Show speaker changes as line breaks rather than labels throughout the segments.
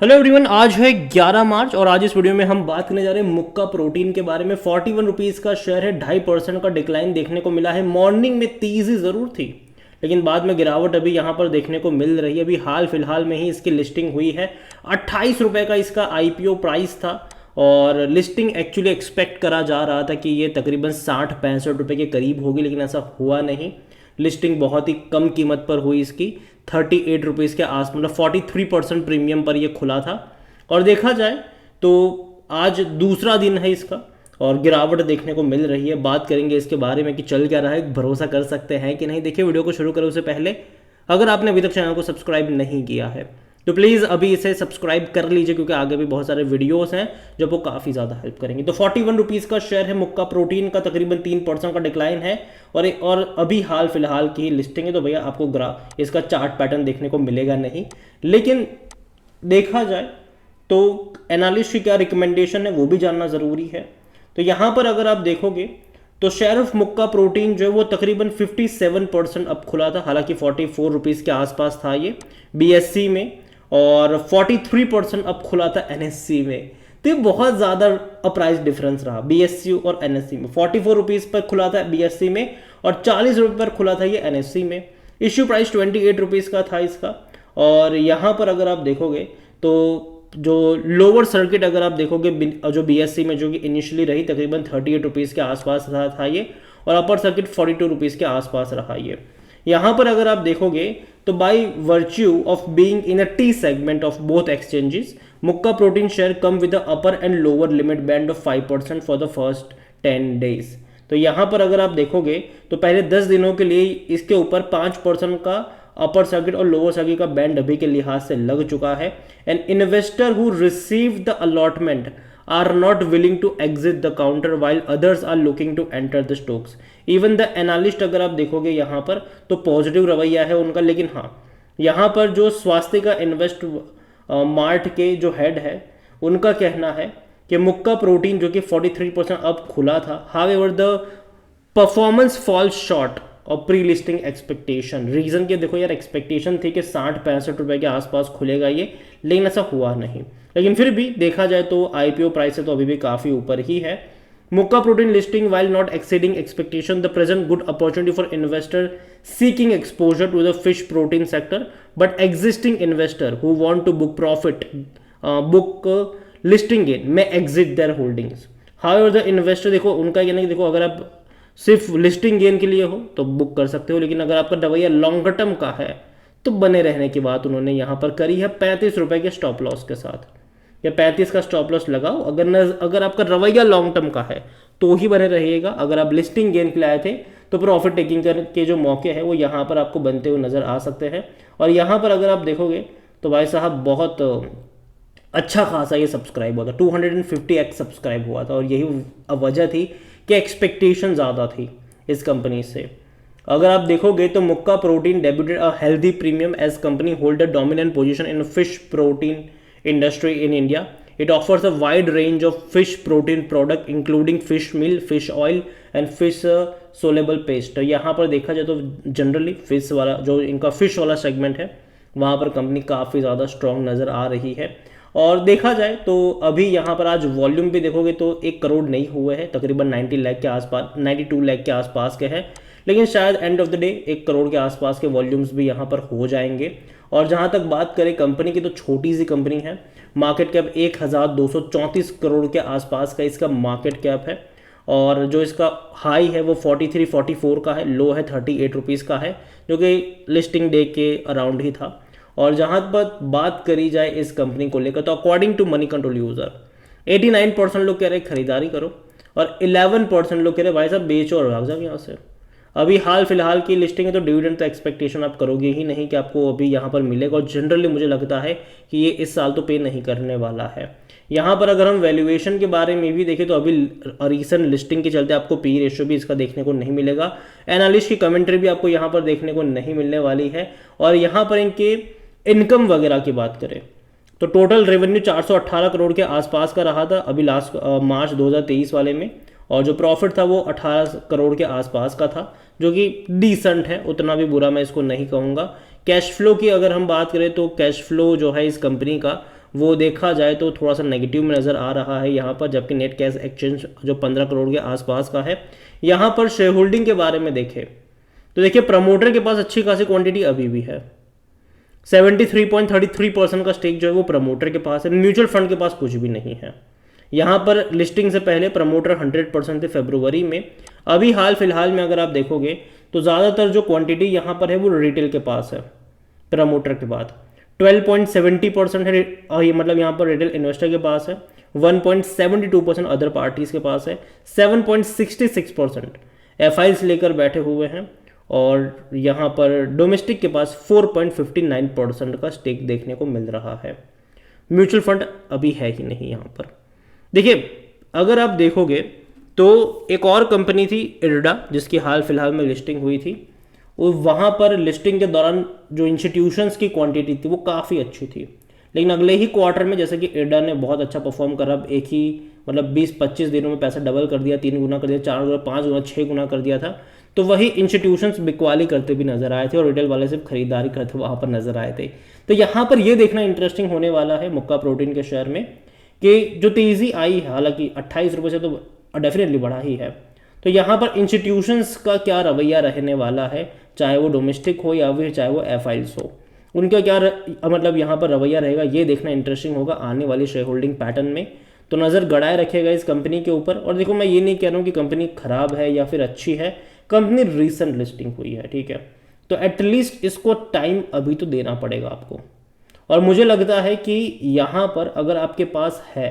Hello everyone, आज है 11 मार्च और आज इस वीडियो में हम बात करने जा रहे हैं मुक्का प्रोटीन के बारे में। 41 रुपीज़ का शेयर है, 2.5% का डिक्लाइन देखने को मिला है। मॉर्निंग में तेज़ी ज़रूर थी लेकिन बाद में गिरावट अभी यहाँ पर देखने को मिल रही है। अभी हाल फिलहाल में ही इसकी लिस्टिंग हुई है। 28 रुपये का इसका IPO प्राइस था और लिस्टिंग एक्चुअली एक्सपेक्ट करा जा रहा था कि ये तकरीबन 60-65 रुपये के करीब होगी, लेकिन ऐसा हुआ नहीं। लिस्टिंग बहुत ही कम कीमत पर हुई इसकी, 38 रुपीज़ के आस मतलब 43% प्रीमियम पर ये खुला था। और देखा जाए तो आज दूसरा दिन है इसका और गिरावट देखने को मिल रही है। बात करेंगे इसके बारे में कि चल क्या रहा है, भरोसा कर सकते हैं कि नहीं। देखिए, वीडियो को शुरू करें उससे पहले अगर आपने अभी तक चैनल को सब्सक्राइब नहीं किया है तो प्लीज़ अभी इसे सब्सक्राइब कर लीजिए, क्योंकि आगे भी बहुत सारे वीडियोस हैं जो वो काफ़ी ज़्यादा हेल्प करेंगे। तो 41 रुपीज़ का शेयर है मुक्का प्रोटीन का, तकरीबन 3% का डिक्लाइन है और अभी हाल फिलहाल की लिस्टिंग है। तो भैया आपको इसका चार्ट पैटर्न देखने को मिलेगा नहीं, लेकिन देखा जाए तो एनालिस्ट की क्या रिकमेंडेशन है वो भी जानना ज़रूरी है। तो यहाँ पर अगर आप देखोगे तो शेयर ऑफ मुक्का प्रोटीन जो है वो तकरीबन 57% अब खुला था, हालांकि 44 रुपीज़ के आसपास था ये BSE में, और 43% अब खुला था NSE में। तो ये बहुत ज़्यादा प्राइस डिफरेंस रहा BSE और NSE में। 44 रुपीज़ पर खुला था BSE में और 40 रुपये पर खुला था ये NSE में। इश्यू प्राइस 28 रुपीज़ का था इसका। और यहाँ पर अगर आप देखोगे तो जो लोअर सर्किट अगर आप देखोगे जो BSE में जो कि इनिशियली रही तकरीबन 38 रुपीज़ के आसपास था ये, और अपर सर्किट 42 रुपीज़ के आसपास रहा ये। यहाँ पर अगर आप देखोगे तो by virtue of being in a T segment of both exchanges, Mukka protein share come with the upper and lower limit band of 5% for the first 10 days. तो यहाँ पर अगर आप देखोगे तो पहले 10 दिनों के लिए इसके ऊपर 5% का अपर सर्किट और लोअर सर्किट का बैंड अभी के लिहाज से लग चुका है। An investor who receive the allotment are not willing to exit the counter while others are looking to enter the stocks. Even the analyst अगर आप देखोगे यहाँ पर तो पॉजिटिव रवैया है उनका, लेकिन हाँ यहाँ पर जो स्वास्थ्य का इन्वेस्ट मार्ट के जो हेड है उनका कहना है कि मुक्का प्रोटीन जो कि 43% अब खुला था, however the performance falls short और प्री लिस्टिंग एक्सपेक्टेशन। रीज़न के देखो यार, एक्सपेक्टेशन थी कि 60-65 रुपये के आसपास खुलेगा ये, लेकिन ऐसा हुआ नहीं। लेकिन फिर भी देखा जाए तो IPO प्राइस है तो अभी भी काफ़ी ऊपर ही है। Mukka protein listing while not exceeding expectation the present good opportunity for investor seeking exposure to the fish protein sector, but existing investor who want to book profit book listing gain में exit their holdings. However the investor, देखो उनका कहना है कि देखो अगर आप सिर्फ लिस्टिंग गेन के लिए हो तो बुक कर सकते हो, लेकिन अगर आपका रवैया लॉन्ग टर्म का है तो बने रहने की बात उन्होंने यहाँ पर करी है 35 रुपये के स्टॉप लॉस के साथ। या 35 का स्टॉप लॉस लगाओ अगर आपका रवैया लॉन्ग टर्म का है तो ही बने रहिएगा। अगर आप लिस्टिंग गेन के लिए आए थे तो प्रॉफिट टेकिंग के जो मौके हैं वो यहाँ पर आपको बनते हुए नज़र आ सकते हैं। और यहाँ पर अगर आप देखोगे तो भाई साहब बहुत अच्छा खासा ये सब्सक्राइब हुआ था, 250x सब्सक्राइब हुआ था, और यही वजह थी कि एक्सपेक्टेशन ज़्यादा थी इस कंपनी से। अगर आप देखोगे तो Mukka protein debuted a healthy premium as company hold a dominant position in fish protein industry in India. It offers a wide range of fish protein product including fish meal, fish oil and fish soluble paste. यहाँ पर देखा जाए तो generally fish वाला जो इनका fish वाला segment है वहाँ पर कंपनी काफ़ी ज़्यादा स्ट्रॉन्ग नज़र आ रही है। और देखा जाए तो अभी यहाँ पर आज वॉल्यूम भी देखोगे तो 1 करोड़ नहीं हुए हैं, तकरीबन 90 लाख के आसपास, 92 लाख के आसपास के हैं, लेकिन शायद end of the day 1 crore के आसपास के वॉल्यूम्स भी यहाँ पर हो जाएंगे। और जहाँ तक बात करें कंपनी की तो छोटी सी कंपनी है, मार्केट कैप 1234 करोड़ के आसपास का इसका मार्केट कैप है, और जो इसका हाई है वो 43-44 का है, लो है 38 रुपीज़ का है, जो कि लिस्टिंग डे के अराउंड ही था। और जहाँ पर बात करी जाए इस कंपनी को लेकर तो according to money control user 89% लोग कह रहे खरीदारी करो और 11% लोग कह रहे भाई साहब बेचो और भाग जाओ यहाँ से। अभी हाल फिलहाल की लिस्टिंग है तो डिविडेंड तो एक्सपेक्टेशन आप करोगे ही नहीं कि आपको अभी यहाँ पर मिलेगा, और जनरली मुझे लगता है कि ये इस साल तो पे नहीं करने वाला है। यहाँ पर अगर हम वैल्यूएशन के बारे में भी देखें तो अभी रीसेंट लिस्टिंग के चलते आपको पी रेशियो भी इसका देखने को नहीं मिलेगा, एनालिस्ट की कमेंट्री भी आपको यहाँ पर देखने को नहीं मिलने वाली है। और यहाँ पर इनके इनकम वगैरह की बात करें तो टोटल रेवेन्यू 418 करोड़ के आसपास का रहा था अभी लास्ट मार्च 2023 वाले में, और जो प्रॉफिट था वो 18 करोड़ के आसपास का था, जो कि डिसेंट है, उतना भी बुरा मैं इसको नहीं कहूँगा। कैश फ्लो की अगर हम बात करें तो कैश फ्लो जो है इस कंपनी का वो देखा जाए तो थोड़ा सा नेगेटिव में नज़र आ रहा है यहाँ पर, जबकि नेट कैश एक्सचेंज जो 15 करोड़ के आसपास का है। यहाँ पर शेयर होल्डिंग के बारे में देखें तो देखिए प्रमोटर के पास अच्छी खासी क्वांटिटी अभी भी है, 73.33% का स्टेक जो है वो प्रमोटर के पास है। म्यूचुअल फंड के पास कुछ भी नहीं है। यहाँ पर लिस्टिंग से पहले प्रमोटर 100% थे फरवरी में। अभी हाल फिलहाल में अगर आप देखोगे तो ज़्यादातर जो क्वांटिटी यहाँ पर है वो रिटेल के पास है। प्रमोटर के बाद 12.70% है, ये मतलब यहाँ पर रिटेल इन्वेस्टर के पास है, 1.72% अदर पार्टीज के पास है, 7.66% एफआईज लेकर बैठे हुए हैं, और यहाँ पर डोमेस्टिक के पास 4.59% का स्टेक देखने को मिल रहा है। म्यूचुअल फंड अभी है ही नहीं यहाँ पर। देखिए अगर आप देखोगे तो एक और कंपनी थी इरडा, जिसकी हाल फिलहाल में लिस्टिंग हुई थी, और वहाँ पर लिस्टिंग के दौरान जो इंस्टीट्यूशंस की क्वांटिटी थी वो काफ़ी अच्छी थी, लेकिन अगले ही क्वार्टर में जैसे कि इरडा ने बहुत अच्छा परफॉर्म करा, एक ही मतलब 20-25 दिनों में पैसा डबल कर दिया, 3 गुना कर दिया, 4 गुना, 5 गुना, 6 गुना कर दिया था, तो वही इंस्टीट्यूशंस बिकवाली करते भी नजर आए थे और रिटेल वाले सिर्फ खरीदारी करते वहाँ पर नजर आए थे। तो यहाँ पर ये देखना इंटरेस्टिंग होने वाला है मुक्का प्रोटीन के शेयर में कि जो तेज़ी आई है, हालांकि 28 रुपये से तो डेफिनेटली बढ़ा ही है, तो यहाँ पर इंस्टीट्यूशंस का क्या रवैया रहने वाला है, चाहे वो डोमेस्टिक हो या फिर चाहे वो एफआईज हो, उनका क्या मतलब यहाँ पर रवैया रहेगा, ये देखना इंटरेस्टिंग होगा आने वाली शेयर होल्डिंग पैटर्न में। तो नज़र गड़ाए रखेगा इस कंपनी के ऊपर। और देखो मैं ये नहीं कह रहा हूँ कि कंपनी खराब है या फिर अच्छी है, कंपनी रीसेंट लिस्टिंग हुई है, ठीक है, तो एटलीस्ट इसको टाइम अभी तो देना पड़ेगा आपको। और मुझे लगता है कि यहाँ पर अगर आपके पास है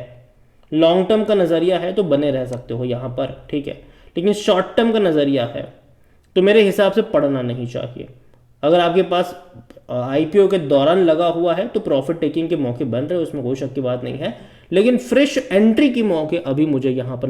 लॉन्ग टर्म का नज़रिया है तो बने रह सकते हो यहाँ पर, ठीक है, लेकिन शॉर्ट टर्म का नज़रिया है तो मेरे हिसाब से पढ़ना नहीं चाहिए। अगर आपके पास आईपीओ के दौरान लगा हुआ है तो प्रॉफिट टेकिंग के मौके बन रहे हैं, उसमें कोई शक की बात नहीं है, लेकिन फ्रेश एंट्री के मौके अभी मुझे यहाँ पर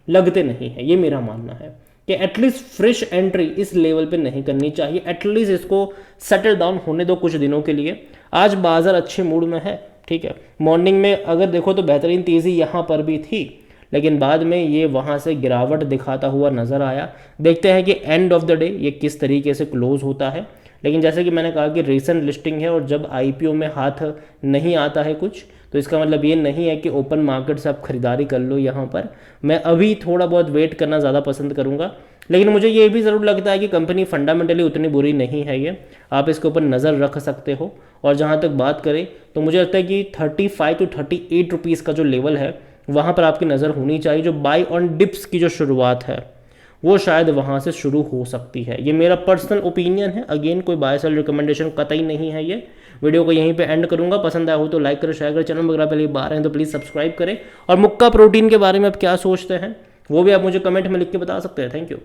लगते नहीं है। ये मेरा मानना है कि एटलीस्ट फ्रेश एंट्री इस लेवल पे नहीं करनी चाहिए, एटलीस्ट इसको सेटल डाउन होने दो कुछ दिनों के लिए। आज बाजार अच्छे मूड में है, ठीक है, मॉर्निंग में अगर देखो तो बेहतरीन तेज़ी यहाँ पर भी थी, लेकिन बाद में ये वहाँ से गिरावट दिखाता हुआ नज़र आया। देखते हैं कि एंड ऑफ द डे ये किस तरीके से क्लोज होता है। लेकिन जैसे कि मैंने कहा कि रीसेंट लिस्टिंग है और जब आईपीओ में हाथ नहीं आता है कुछ, तो इसका मतलब ये नहीं है कि ओपन मार्केट से आप खरीदारी कर लो। यहाँ पर मैं अभी थोड़ा बहुत वेट करना ज़्यादा पसंद करूँगा, लेकिन मुझे ये भी ज़रूर लगता है कि कंपनी फंडामेंटली उतनी बुरी नहीं है, ये आप इसके ऊपर नज़र रख सकते हो। और जहाँ तक बात करें तो मुझे लगता है कि 35 to 38 रुपीज़ का जो लेवल है वहाँ पर आपकी नज़र होनी चाहिए। जो बाई ऑन डिप्स की जो शुरुआत है वो शायद वहाँ से शुरू हो सकती है। ये मेरा पर्सनल ओपिनियन है, अगेन कोई बाय सेल रिकमेंडेशन कतई नहीं है। ये वीडियो को यहीं पे एंड करूँगा। पसंद आया हो तो लाइक करें, शेयर करें, चैनल वगैरह पहले बार हैं तो प्लीज़ सब्सक्राइब करें। और मुक्का प्रोटीन के बारे में आप क्या सोचते हैं वो भी आप मुझे कमेंट में लिख के बता सकते हैं। Thank you.